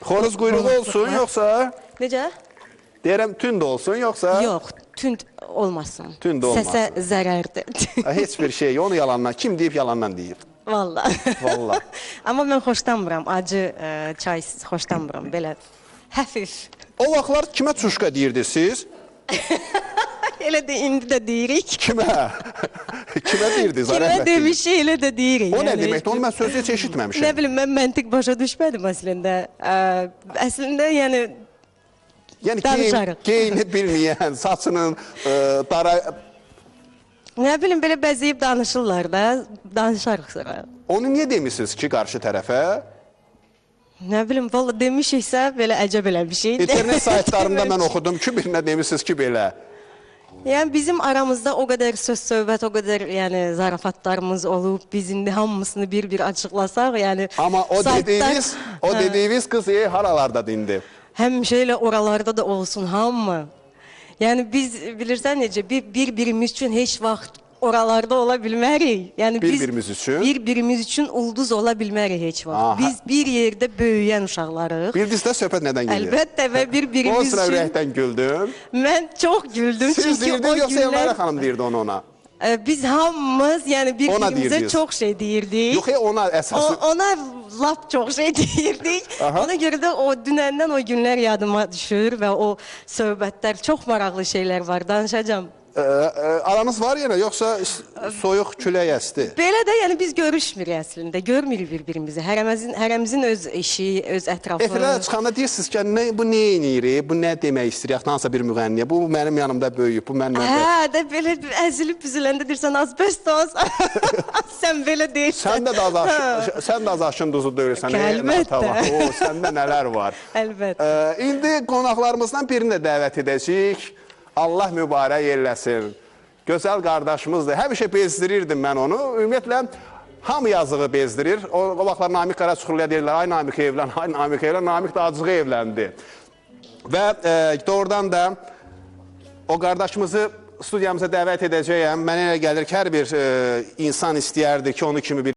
Xoruz quyruğu olsun yoxsa? Necə? Deyirəm tünd olsun yoxsa? Yox, tünd olmasın. Tünd olmasın. Səsə zərərdir. Heç bir şey, onu yalandan. Kim deyib yalandan deyib? Vallahi. Vallahi. Amma mən xoşlanmıram, acı çay xoşlanmıram, belə həfif. O vaxtlar kimə çuşka deyirdiniz? Elə də indi də deyirik. Kimə? Kimə deyirdiniz? Kimə demişik, elə də deyirik. O nə deməkdir? Onu mən sözü heç eşitməmişəm. Nə bilim, mən məntiq başa düşmədim əslində. Əslində, yəni danışarıq. Geyini bilməyən, saçının dara... Nə bilim, belə bəzəyib danışırlar da, danışarıq sonra. Onu niyə demişsiniz ki, qarşı tərəfə? Nə bilim, valla demişiksə, belə əcəb eləmişik. İnternet saytlarında mən oxudum ki, birinə demişsiniz ki, belə. Yəni, bizim aramızda o qədər söz-söhbət, o qədər zarafatlarımız olub, biz indi hamısını bir-bir açıqlasaq, yəni... Amma o dediyiniz qız haralardadır indi? Həmişə elə oralarda da olsun, hamı. Yəni, biz bilirsən necə, bir-birimiz üçün heç vaxt oralarda ola bilmərik. Yəni, bir-birimiz üçün? Bir-birimiz üçün ulduz ola bilmərik heç vaxt. Biz bir yerdə böyüyən uşaqlarıq. Bildiniz də söhbət nədən gelir? Əlbəttə və bir-birimiz üçün... O sıra ürəkdən güldüm. Mən çox güldüm. Siz deyirdiniz, yoxsa Elnara xanım deyirdi ona? Biz hamımız, yəni bir-birimizə çox şey deyirdik. Yox, ona əsası... Ona lap çox şey deyirdik. Ona görə də o dünəndən o günlər yadıma düşür və o söhbətlər, çox maraqlı şeylər var, danışacağım. Aranız var yenə, yoxsa soyuq külək əsdi? Belə də, yəni biz görüşmürük əslində, görmürük bir-birimizi. Hərəmizin öz işi, öz ətrafı. Efirlərə çıxanda deyirsiniz ki, bu nə eynir, bu nə demək istəyir, hansısa bir müğənniyə, bu mənim yanımda böyüyüb, bu mənim... Hə, də belə əzilib büzüləndə deyirsən, azbestos, sən belə deyirsən. Sən də az aşın duzu döyürsən. Əlbəttə. Səndə nələr var. Əlbəttə. İndi qonaqlarımızdan birini də dəvət edəcəyik. Allah mübarək eləsin. Gözəl qardaşımızdır. Həmişə bezdirirdim mən onu. Ümumiyyətlə, hamı yazığı bezdirir. O vaxtlar Namiq Qaraçuxurluya deyirlər, ay Namiq evlən, ay Namiq evlən. Namiq da acığı evləndi. Və doğrudan da o qardaşımızı studiyamıza dəvət edəcəyəm. Mənə elə gəlir ki, hər bir insan istəyərdi ki, onu kimi bir